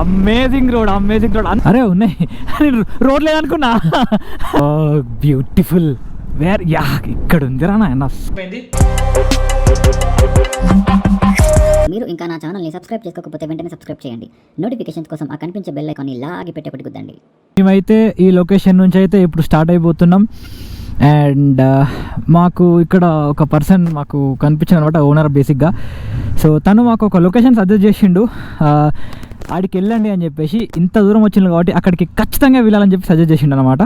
Amazing road, amazing road. అరే ఉన్నాయి road లేదనుకున్నా. బ్యూటిఫుల్. వేర్ యా ఇక్కడ ఉందిరా నాయన. మీరు ఇంకా నా ఛానల్ని సబ్స్క్రైబ్ చేసుకోకపోతే వెంటనే సబ్స్క్రైబ్ చేయండి. నోటిఫికేషన్స్ కోసం ఆ కనిపించే బెల్ ఐకాన్ని లాగి పెట్టేపటి గుద్దండి. మేమైతే ఈ లొకేషన్ నుంచి అయితే ఇప్పుడు స్టార్ట్ అయిపోతున్నాం. అండ్ మాకు ఇక్కడ ఒక పర్సన్ మాకు కనిపించింది అనమాట, ఓనర్ బేసిక్గా. సో తను మాకు ఒక లొకేషన్ సజెస్ట్ చేసిండు, ఆడికి వెళ్ళండి అని చెప్పేసి. ఇంత దూరం వచ్చింది కాబట్టి అక్కడికి ఖచ్చితంగా వెళ్ళాలని చెప్పి సజెస్ట్ చేసిండు అనమాట.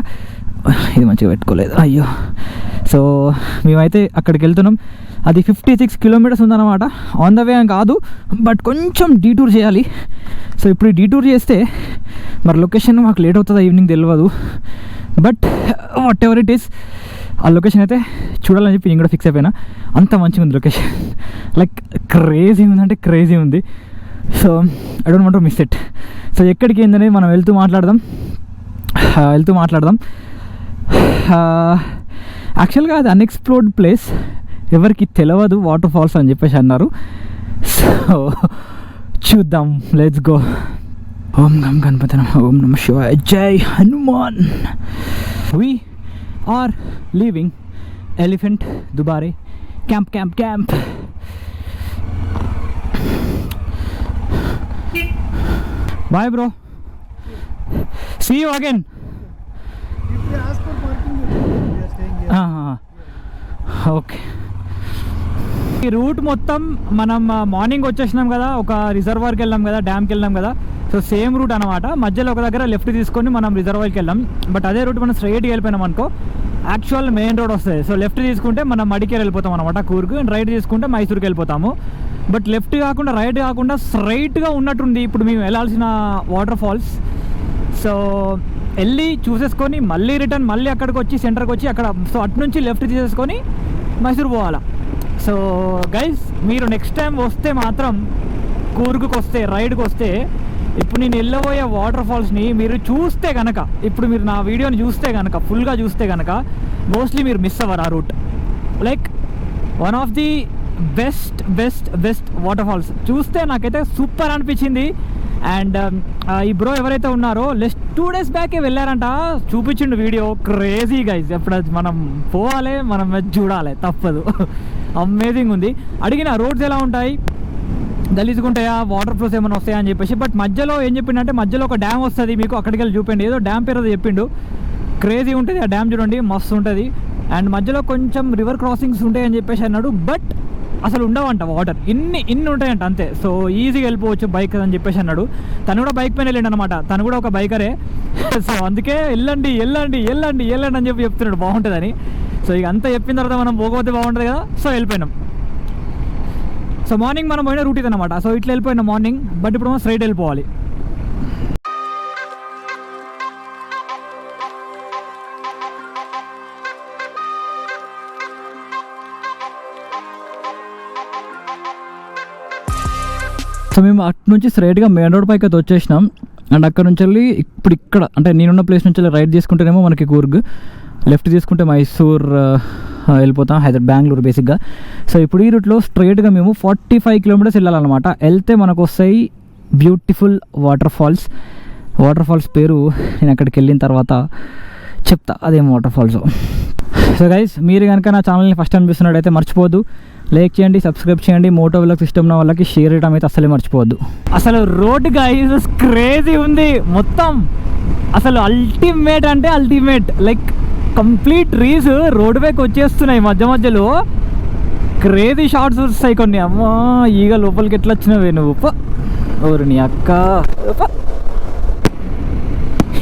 ఇది మంచిగా పెట్టుకోలేదు, అయ్యో. సో మేమైతే అక్కడికి వెళ్తున్నాం. అది 56 కిలోమీటర్స్ ఉందన్నమాట. ఆన్ ద వే అని కాదు, బట్ కొంచెం డీటూర్ చేయాలి. సో ఇప్పుడు డీటూర్ చేస్తే మరి లొకేషన్ మాకు లేట్ అవుతుందా ఈవినింగ్ తెలియదు. But what ever it is, ఆ లొకేషన్ అయితే చూడాలని చెప్పి నేను కూడా ఫిక్స్ అయిపోయినా. అంత మంచిగా ఉంది లొకేషన్, లైక్ క్రేజీ ఉందంటే క్రేజీ ఉంది. So I don't want to miss it. So ఎక్కడికి ఏందనేది మనం వెళ్తూ మాట్లాడదాం. యాక్చువల్గా అది అన్ఎక్స్ప్లోర్డ్ ప్లేస్, ఎవరికి తెలియదు వాటర్ ఫాల్స్ అని చెప్పేసి అన్నారు. సో చూద్దాం, లెట్స్ గో. ఓం గం గణపతి నమః, ఓం నమః శివాయ, జై Hanuman. We are leaving Elephant Dubare camp. Bye bro, see you again. If they ask for parking, we are staying here. Okay. ఈ రూట్ మొత్తం మనం మార్నింగ్ వచ్చేసినాం కదా, ఒక రిజర్వాయర్కి వెళ్ళాం కదా, డ్యామ్కి వెళ్ళాం కదా. సో సేమ్ రూట్ అనమాట. మధ్యలో ఒక దగ్గర లెఫ్ట్ తీసుకొని మనం రిజర్వాయర్కి వెళ్ళాం. బట్ అదే రూట్ మనం స్ట్రైట్గా వెళ్ళిపోయినాం అనుకో, యాక్చువల్ మెయిన్ రోడ్ వస్తుంది. సో లెఫ్ట్ తీసుకుంటే మనం మడికేరి వెళ్ళిపోతాం అనమాట, కూర్గు. అండ్ రైట్ తీసుకుంటే మైసూర్కి వెళ్ళిపోతాము. బట్ లెఫ్ట్ కాకుండా రైట్ కాకుండా స్ట్రైట్గా ఉన్నట్టుంది ఇప్పుడు మేము వెళ్ళాల్సిన వాటర్ ఫాల్స్. సో వెళ్ళి చూసేసుకొని మళ్ళీ రిటర్న్ మళ్ళీ అక్కడికి వచ్చి సెంటర్కి వచ్చి అక్కడ, సో అటు నుంచి లెఫ్ట్ తీసేసుకొని మైసూర్ పోవాలా. సో గైస్, మీరు నెక్స్ట్ టైం వస్తే మాత్రం కూర్గుకి వస్తే, రైడ్కి వస్తే, ఇప్పుడు నేను వెళ్ళబోయే వాటర్ ఫాల్స్ని మీరు చూస్తే కనుక, ఇప్పుడు మీరు నా వీడియోని చూస్తే కనుక, ఫుల్గా చూస్తే కనుక మోస్ట్లీ మీరు మిస్ అవ్వరు ఆ route. Like one of the best waterfalls. చూస్తే నాకైతే సూపర్ అనిపించింది. అండ్ ఈ బ్రో ఎవరైతే ఉన్నారో 2 days బ్యాకే వెళ్ళారంట, చూపించిండు వీడియో. క్రేజీ గైజ్, ఎప్పుడు మనం పోవాలి, మనం చూడాలి, తప్పదు. అమేజింగ్ ఉంది. అడిగిన రోడ్స్ ఎలా ఉంటాయి, గలీజుకుంటాయా, వాటర్ ఫ్లోస్ ఏమైనా వస్తాయా అని చెప్పేసి. బట్ మధ్యలో ఏం చెప్పిండంటే మధ్యలో ఒక డ్యామ్ వస్తుంది, మీకు అక్కడికి వెళ్ళి చూపండి. ఏదో డ్యామ్ పేరు అది చెప్పిండు, క్రేజీ ఉంటుంది ఆ డ్యామ్, చూడండి మస్తు ఉంటుంది. అండ్ మధ్యలో కొంచెం రివర్ క్రాసింగ్స్ ఉంటాయని చెప్పేసి అన్నాడు. బట్ అసలు ఉండవంట వాటర్, ఇన్ని ఉంటాయంట అంతే. సో ఈజీగా వెళ్ళిపోవచ్చు బైక్ అని చెప్పేసి అన్నాడు. తను కూడా బైక్ పైన వెళ్ళండి అనమాట, తను కూడా ఒక బైకరే. సో అందుకే వెళ్ళండి అని చెప్పి చెప్తున్నాడు, బాగుంటుందని. సో ఇక అంతా చెప్పిన తర్వాత మనం పోకపోతే బాగుంటుంది కదా. సో వెళ్ళిపోయినాం. సో మార్నింగ్ మనం పోయిన రూట్ ఇది అనమాట. సో ఇట్లా వెళ్ళిపోయినా మార్నింగ్, బట్ ఇప్పుడు మనం స్ట్రైట్ వెళ్ళిపోవాలి. సో మేము అటు నుంచి స్ట్రైట్గా మెయిన్ రోడ్ పైకి అయితే వచ్చేసినాం. అండ్ అక్కడ నుంచి వెళ్ళి ఇప్పుడు ఇక్కడ, అంటే నేనున్న ప్లేస్ నుంచి వెళ్ళి రైట్ తీసుకుంటేనేమో మనకి కూర్గ్, లెఫ్ట్ తీసుకుంటే మైసూర్ వెళ్ళిపోతాం, బెంగళూరు బేసిక్గా. సో ఇప్పుడు ఈ రూట్లో స్ట్రైట్గా మేము 45 కిలోమీటర్స్ వెళ్ళాలన్నమాట. వెళ్తే మనకు వస్తాయి బ్యూటిఫుల్ వాటర్ ఫాల్స్ పేరు నేను అక్కడికి వెళ్ళిన తర్వాత చెప్తా అదేం వాటర్ ఫాల్స్. సో గైస్, మీరు కనుక నా ఛానల్ని ఫస్ట్ అనిపిస్తున్నట్టయితే మర్చిపోవద్దు, లైక్ చేయండి, సబ్స్క్రైబ్ చేయండి. మోటో వ్లాగ్స్ ఇష్టం ఉన్న వాళ్ళకి షేర్ చేయడం అయితే అసలే మర్చిపోవద్దు. అసలు రోడ్ గైస్ క్రేజీ ఉంది మొత్తం, అసలు అల్టిమేట్ అంటే ultimate. Like complete trees road వైపు వచ్చేస్తున్నాయి, మధ్యలో క్రేజీ షార్ట్స్ వస్తాయి కొన్ని. అమ్మా ఈగ లోపలికి ఎట్లా వచ్చినవే నువ్వు, ఓరు నీ అక్క.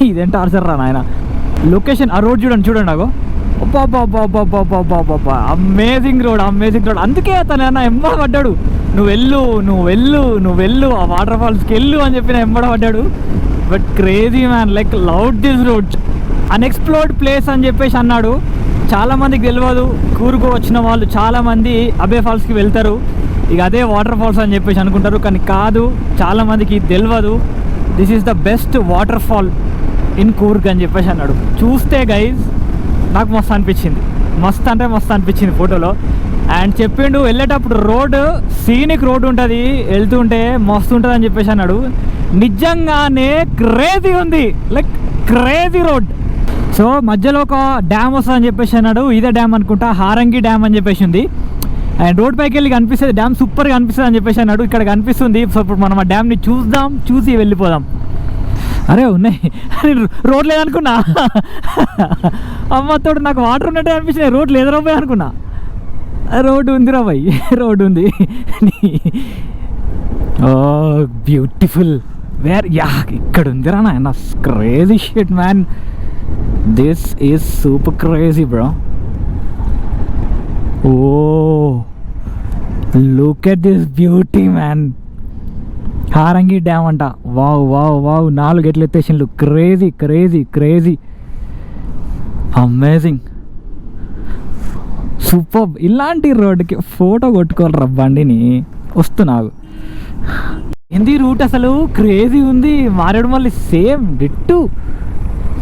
ఇదేం టార్చర్ రా నాయన. లొకేషన్ ఆ రోడ్ చూడండి నాకు, అమేజింగ్ రోడ్. అందుకే అతను ఎంబడ పడ్డాడు, నువ్వు వెళ్ళు ఆ వాటర్ ఫాల్స్కి వెళ్ళు అని చెప్పి ఎంబడ పడ్డాడు. But crazy man, like love this road, unexplored place అని చెప్పేసి అన్నాడు. చాలామందికి తెలియదు, కూరుకు వచ్చిన వాళ్ళు చాలామంది అబే ఫాల్స్కి వెళ్తారు, ఇక అదే వాటర్ ఫాల్స్ అని చెప్పేసి అనుకుంటారు. కానీ కాదు, చాలామందికి తెలియదు. This is the best water fall in Coorg అని చెప్పేసి అన్నాడు. చూస్తే గైజ్ నాకు మస్తు అనిపించింది ఫోటోలో. అండ్ చెప్పిండు వెళ్ళేటప్పుడు రోడ్ సీనిక్ రోడ్ ఉంటుంది, వెళ్తుంటే మస్తు ఉంటుంది అని చెప్పేసి అన్నాడు. నిజంగానే క్రేజీ ఉంది, లైక్ క్రేజీ రోడ్. సో మధ్యలో ఒక డ్యామ్ వస్తుంది అని చెప్పేసి అన్నాడు. ఇదే డ్యామ్ అనుకుంటా, హారంగి డ్యామ్ అని చెప్పేసి ఉంది. అండ్ రోడ్ పైకి వెళ్ళి కనిపిస్తుంది డ్యామ్, సూపర్గా కనిపిస్తుంది అని చెప్పేసి అన్నాడు. ఇక్కడ కనిపిస్తుంది. సో ఇప్పుడు మనం ఆ డ్యామ్ని చూద్దాం, చూసి వెళ్ళిపోదాం. అరే ఉన్నాయి, రోడ్ లేదనుకున్నా. అమ్మతోడు నాకు వాటర్ ఉన్నట్టే అనిపించినాయి, రోడ్ లేదురా పోయి అనుకున్నా. రోడ్డు ఉందిరా పోయి, రోడ్డు ఉంది. ఓ బ్యూటిఫుల్. యా ఇక్కడ ఉందిరా నాయన, crazy shit man. This is super crazy bro. Oh look at this beauty man. Harangi dam అంట. వావ్ వావ్ వావ్, 4 ఎట్లు ఎత్తేసిన్లు. Crazy crazy crazy, amazing, super. ఇలాంటి రోడ్డుకి ఫోటో కొట్టుకోవాలరా బండిని. వస్తున్నావు ఏంది రూట్ అసలు క్రేజీ ఉంది. Maredumilli same ditto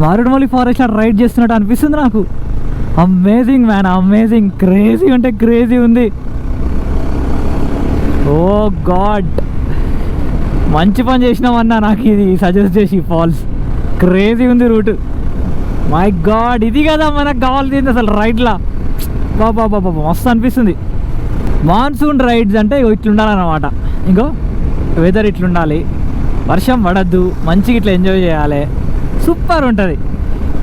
Maredumilli forest ride చేస్తున్నట్టు అనిపిస్తుంది నాకు. అమేజింగ్ మ్యాన్, అమేజింగ్, క్రేజీ అంటే క్రేజీ ఉంది. ఓ గాడ్, మంచి పని చేసినామన్నా నాకు ఇది సజెస్ట్ చేసి. ఫాల్స్ క్రేజీ ఉంది రూట్. మై గాడ్, ఇది కదా మనకు కావాల్సింది అసలు రైడ్లా. బాబా బాబా మస్తు అనిపిస్తుంది. మాన్సూన్ రైడ్స్ అంటే ఇట్లుండాలన్నమాట. ఇంకో వెదర్ ఇట్లుండాలి, వర్షం పడద్దు, మంచిగా ఇట్లా ఎంజాయ్ చేయాలి, సూపర్ ఉంటుంది.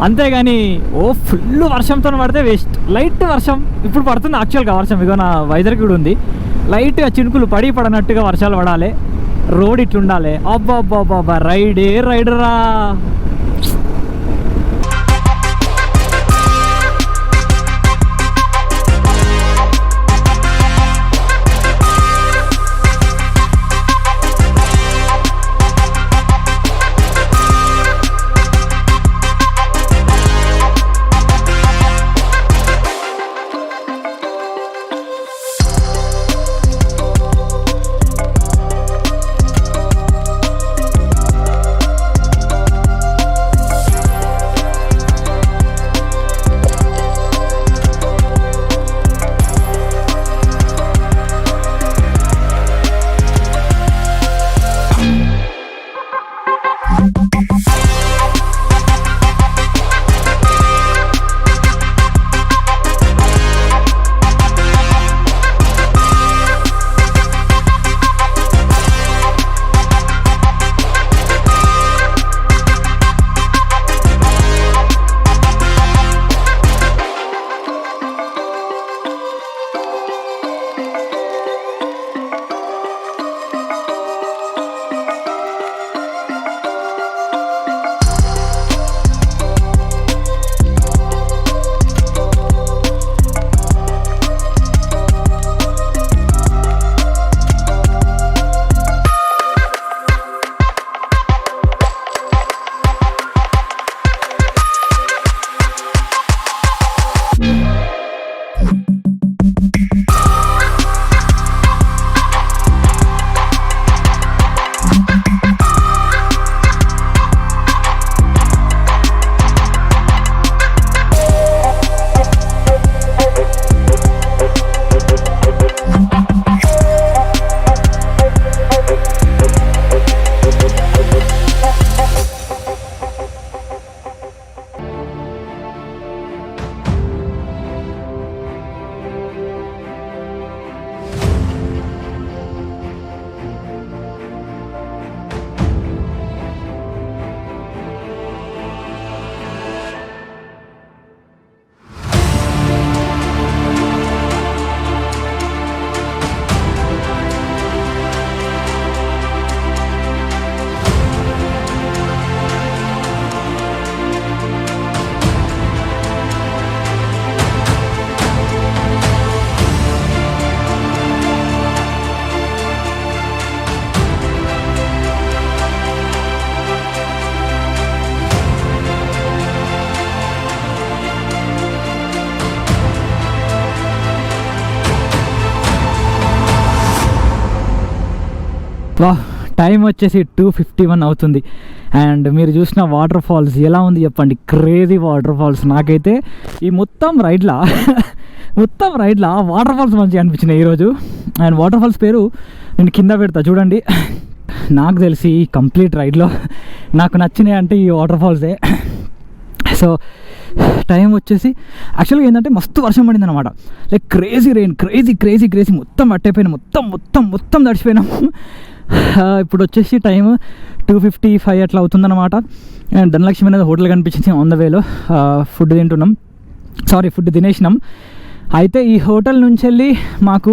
అంతేగాని ఓ ఫుల్ వర్షంతో పడితే వేస్ట్. లైట్ వర్షం ఇప్పుడు పడుతుంది యాక్చువల్గా వర్షం. ఇగో నా వైజాగ్ కూడా ఉంది, లైట్గా చినుకులు పడనట్టుగా వర్షాలు పడాలి, రోడ్ ఇట్లుండాలి. అబ్బా అబ్బా అబ్బా, రైడరా. వా టైం వచ్చేసి 2:51 అవుతుంది. అండ్ మీరు చూసిన వాటర్ ఫాల్స్ ఎలా ఉంది చెప్పండి, క్రేజీ వాటర్ ఫాల్స్. నాకైతే ఈ మొత్తం రైడ్లా మొత్తం రైడ్లో వాటర్ ఫాల్స్ మంచిగా అనిపించినాయి ఈరోజు. అండ్ వాటర్ ఫాల్స్ పేరు నేను కింద పెడతా చూడండి. నాకు తెలిసి కంప్లీట్ రైడ్లో నాకు నచ్చినాయి అంటే ఈ వాటర్ ఫాల్సే. సో టైం వచ్చేసి యాక్చువల్గా ఏంటంటే మస్తు వర్షం పడింది అనమాట. లైక్ క్రేజీ రెయిన్, క్రేజీ మొత్తం అట్టయిపోయినాం, మొత్తం తడిచిపోయినాం. ఇప్పుడు వచ్చేసి టైం 2:55 అట్లా అవుతుందన్నమాట. అండ్ ధనలక్ష్మి అనేది హోటల్ కనిపించింది ఆన్ ద వేలో. ఫుడ్ తినేసినాం. అయితే ఈ హోటల్ నుంచి వెళ్ళి మాకు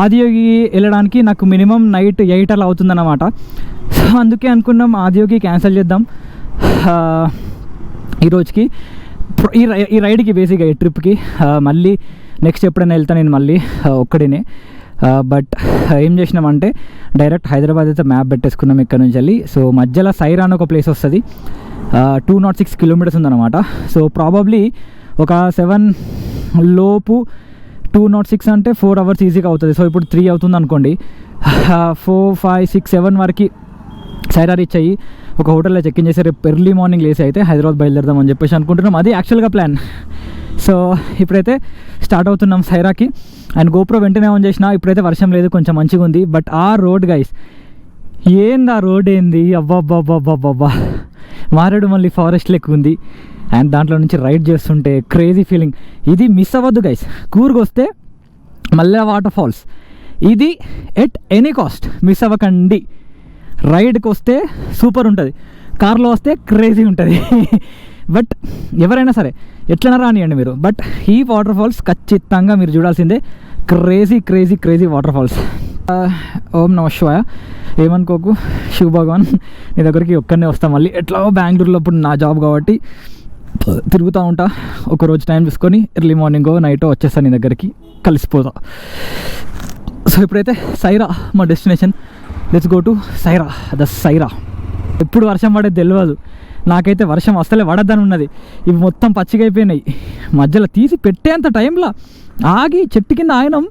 ఆదియోగి వెళ్ళడానికి నాకు మినిమం నైట్ 8 అలా అవుతుందన్నమాట. సో అందుకే అనుకున్నాం ఆదియోగి క్యాన్సిల్ చేద్దాం ఈ రోజుకి, ఈ రైడ్కి బేసిక్గా, ఈ ట్రిప్కి. మళ్ళీ నెక్స్ట్ ఎప్పుడైనా వెళ్తాను నేను మళ్ళీ ఒక్కడినే. బట్ ఏం చేసినామంటే డైరెక్ట్ హైదరాబాద్ అయితే మ్యాప్ పెట్టేసుకున్నాం ఇక్కడ నుంచి వెళ్ళి. సో మధ్యలో సైరా అని ఒక ప్లేస్ వస్తుంది, 206 కిలోమీటర్స్ ఉందన్నమాట. సో ప్రాబబ్లీ ఒక 7 లోపు 206 అంటే 4 అవర్స్ ఈజీగా అవుతుంది. సో ఇప్పుడు 3 అవుతుంది అనుకోండి. 4, 5, 6, 7 వరకు సైరా రీచ్ అయ్యి ఒక హోటల్లో చెక్ ఇన్ చేసి రేపు ఎర్లీ మార్నింగ్ లేసి అయితే హైదరాబాద్ బయలుదేరదాం అని చెప్పేసి అనుకుంటున్నాం. అది యాక్చువల్గా ప్లాన్. సో ఇప్పుడైతే స్టార్ట్ అవుతున్నాం సైరాకి. అండ్ గోప్రో వెంటనే ఆన్ చేసిన. ఇప్పుడైతే వర్షం లేదు, కొంచెం మంచిగా ఉంది. బట్ ఆ రోడ్ గైస్, ఏంది ఆ రోడ్ ఏంది, అబ్బాబ్బాబ్బాబ్బా, మారేడు మళ్ళీ ఫారెస్ట్ లెక్క ఉంది. అండ్ దాంట్లో నుంచి రైడ్ చేస్తుంటే క్రేజీ ఫీలింగ్. ఇది మిస్ అవ్వద్దు గైస్. కూర్గ్ వస్తే మళ్ళీ వాటర్ ఫాల్స్, ఇది ఎట్ ఎనీ కాస్ట్ మిస్ అవ్వకండి. రైడ్కి వస్తే సూపర్ ఉంటుంది, కార్లో వస్తే క్రేజీ ఉంటుంది. బట్ ఎవరైనా సరే ఎట్లైనా రానియండి మీరు, బట్ ఈ వాటర్ ఫాల్స్ ఖచ్చితంగా మీరు చూడాల్సిందే. Crazy water falls. ఓం నమ శివాయ. ఏమనుకోకు శివ భగవాన్, నీ దగ్గరికి ఒక్కనే వస్తా మళ్ళీ. ఎట్లాగో బెంగళూరులో ఇప్పుడు నా జాబ్ కాబట్టి తిరుగుతూ ఉంటా. ఒకరోజు టైం తీసుకొని ఎర్లీ మార్నింగో నైటో వచ్చేస్తాను నీ దగ్గరికి, కలిసిపోతా. సో ఇప్పుడైతే సైరా మా destination. Let's go to Saira. Saira ఎప్పుడు వర్షం పడేది తెలియదు నాకైతే. వర్షం అసలే పడద్దని ఉన్నది. ఇవి మొత్తం పచ్చిగా అయిపోయినాయి. మధ్యలో తీసి పెట్టేంత టైంలో ఆగి చెట్టు కింద ఆగినాం.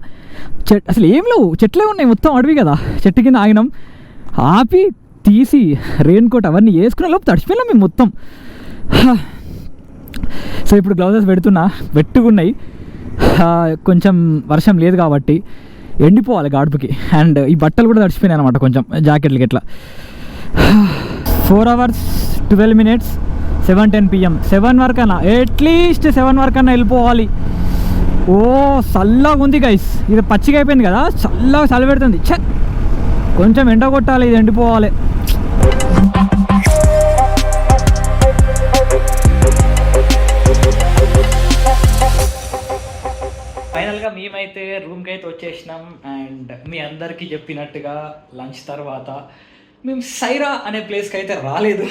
అసలు ఏం లేవు, చెట్లే ఉన్నాయి, మొత్తం అడవి కదా. చెట్టు కింద ఆగినాం, ఆపి తీసి రెయిన్ కోట్ అవన్నీ వేసుకునే లోపు తడిచిపోయినాం మేము మొత్తం. సో ఇప్పుడు గ్లౌజెస్ పెట్టుకున్నాయి. కొంచెం వర్షం లేదు కాబట్టి ఎండిపోవాలి గాడుపుకి. అండ్ ఈ బట్టలు కూడా తడిచిపోయినాయి అనమాట కొంచెం, జాకెట్లకి ఇట్లా. 4 hours 12 minutes 7:10 PM. 7 వరకు అన్నా, అట్లీస్ట్ 7 వరకు అన్నా వెళ్ళిపోవాలి. ఓ చల్లగా ఉంది గైస్. ఇది పచ్చిగా అయిపోయింది కదా, చల్లగా చలి పెడుతుంది. కొంచెం ఎండ కొట్టాలి, ఇది ఎండిపోవాలి. ఫైనల్గా మేమైతే రూమ్కి అయితే వచ్చేసినాం. అండ్ మీ అందరికీ చెప్పినట్టుగా లంచ్ తర్వాత మేము సైరా అనే ప్లేస్కి అయితే రాలేదు.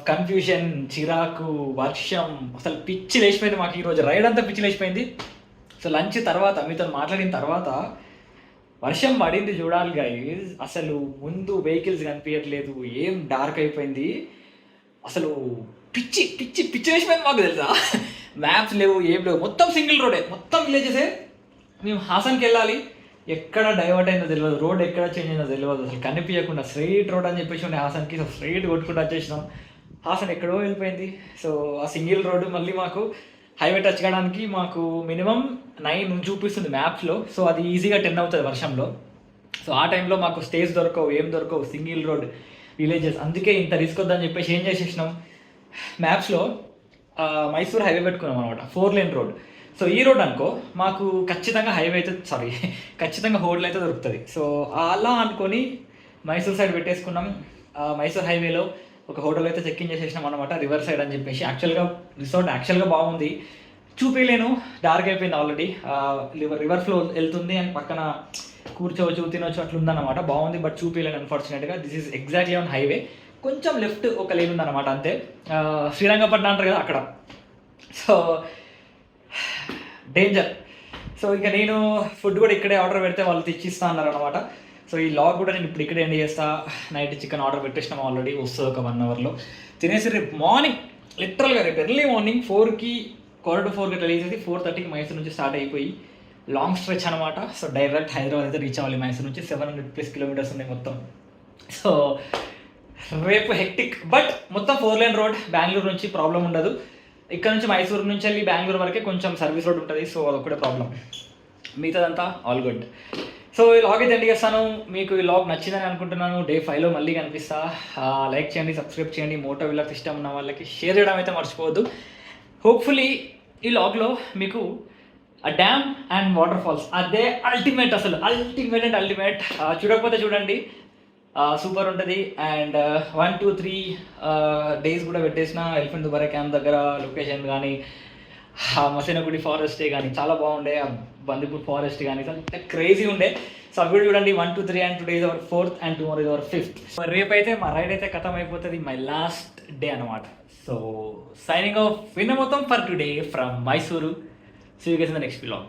కన్ఫ్యూషన్, చిరాకు, వర్షం, అసలు పిచ్చి లేచిపోయింది మాకు. ఈరోజు రైడ్ అంతా పిచ్చి లేచిపోయింది. సో లంచ్ తర్వాత మీతో మాట్లాడిన తర్వాత వర్షం పడింది చూడాలి గైస్. అసలు ముందు వెహికల్స్ కనిపించట్లేదు, ఏం డార్క్ అయిపోయింది. అసలు పిచ్చి లేచిపోయింది మాకు, తెలుసా. మ్యాప్స్ లేవు, ఏం లేవు, మొత్తం సింగిల్ రోడే, మొత్తం విలేజెసే. మేము హాసన్కి వెళ్ళాలి, ఎక్కడ డైవర్ట్ అయిందో తెలియదు, రోడ్ ఎక్కడ చేంజ్ అయిందో తెలియదు, అసలు కనిపించకుండా స్ట్రైట్ రోడ్ అని చెప్పేసి ఉండే హాసన్కి. సో స్ట్రైట్ కొట్టుకుంటూ వచ్చేసినాం. హాసన్ ఎక్కడో వెళ్ళిపోయింది. సో ఆ సింగిల్ రోడ్డు మళ్ళీ మాకు హైవే టచ్ కావడానికి మాకు మినిమం 9 చూపిస్తుంది మ్యాప్స్లో. సో అది ఈజీగా 10 అవుతుంది వర్షంలో. సో ఆ టైంలో మాకు స్టేస్ దొరకవు, ఏం దొరకవు, సింగిల్ రోడ్ విలేజెస్. అందుకే ఇంత రిస్క్ వద్దని చెప్పేసి ఏం చేసేసినాం, మ్యాప్స్లో మైసూర్ హైవే పెట్టుకున్నాం అనమాట, 4 lane రోడ్. సో ఈ రోడ్ అనుకో మాకు ఖచ్చితంగా ఖచ్చితంగా హోటల్ అయితే దొరుకుతుంది. సో అలా అనుకొని మైసూర్ సైడ్ పెట్టేసుకున్నాం. మైసూర్ హైవేలో ఒక హోటల్ అయితే చెక్ ఇన్ చేసేసినాం అనమాట, రివర్ సైడ్ అని చెప్పేసి. రిసార్ట్ యాక్చువల్గా బాగుంది, చూపించలేను, డార్క్ అయిపోయింది ఆల్రెడీ. రివర్ ఫ్లో వెళ్తుంది అండ్ పక్కన కూర్చోవచ్చు, తినవచ్చు, అట్లా ఉందన్నమాట. బాగుంది, బట్ చూపించలేను అన్ఫార్చునేట్గా. This is exactly on highway. కొంచెం లెఫ్ట్ ఒక లేన్ ఉందన్నమాట అంతే. శ్రీరంగపట్నం అంటారు కదా అక్కడ. So danger. సో ఇంకా నేను ఫుడ్ కూడా ఇక్కడే ఆర్డర్ పెడితే వాళ్ళు తెచ్చిస్తా అన్నారు అనమాట. సో ఈ లాగ్ కూడా నేను ఇప్పుడు ఇక్కడే ఎండ్ చేస్తా. నైట్ చికెన్ ఆర్డర్ పెట్టేసినాం ఆల్రెడీ, వస్తుంది ఒక 1 hourలో. తినేసి రేపు మార్నింగ్, లిటరల్గా రేపు ఎర్లీ మార్నింగ్ 4కి 4:45 అట్లా లేచేసి 4:30కి మైసూర్ నుంచి స్టార్ట్ అయిపోయి లాంగ్ స్ట్రెచ్ అనమాట. సో డైరెక్ట్ హైదరాబాద్ అయితే రీచ్ అవ్వాలి. మైసూర్ నుంచి 700+ kilometers ఉన్నాయి మొత్తం. సో రేపు హెక్టిక్, బట్ మొత్తం 4 lane రోడ్. బెంగళూరు నుంచి ప్రాబ్లం ఉండదు. ఇక్కడ నుంచి మైసూర్ నుంచి వెళ్ళి బెంగళూరు వరకే కొంచెం సర్వీస్ రోడ్ ఉంటుంది, సో అదొక్కటే ప్రాబ్లం, మిగతాదంతా ఆల్ గుడ్. సో ఈ లాగ్ అయితే ఎండ్ చేస్తాను. మీకు ఈ లాగ్ నచ్చిందని అనుకుంటున్నాను. డే 5లో మళ్ళీ కనిపిస్తా. లైక్ చేయండి, సబ్స్క్రైబ్ చేయండి. మోటో వ్లాగ్స్ ఇష్టం ఉన్న వాళ్ళకి షేర్ చేయడం అయితే మర్చిపోవద్దు. హోప్ఫుల్లీ ఈ లాగ్లో మీకు ఆ డ్యామ్ అండ్ వాటర్ ఫాల్స్ అదే అల్టిమేట్, అసలు అల్టిమేట్ అండ్ అల్టిమేట్. చూడకపోతే చూడండి, సూపర్ ఉంటుంది. అండ్ 1, 2, 3 డేస్ కూడా పెట్టేసిన ఎలిఫెంట్ దుబారా క్యాంప్ దగ్గర లొకేషన్ కానీ, మసీనగుడి ఫారెస్టే కానీ చాలా బాగుండే, బందిపూర్ ఫారెస్ట్ కానీ క్రేజీ ఉండే. సో అవి కూడా చూడండి. 1, 2, 3 and today is our 4th and tomorrow is our 5th. So రేపైతే మా రైడ్ అయితే ఖతం అయిపోతుంది, మై లాస్ట్ డే అనమాట. సో సైనింగ్ ఆఫ్ వినమోతం for today from Mysuru. See you guys in the next vlog.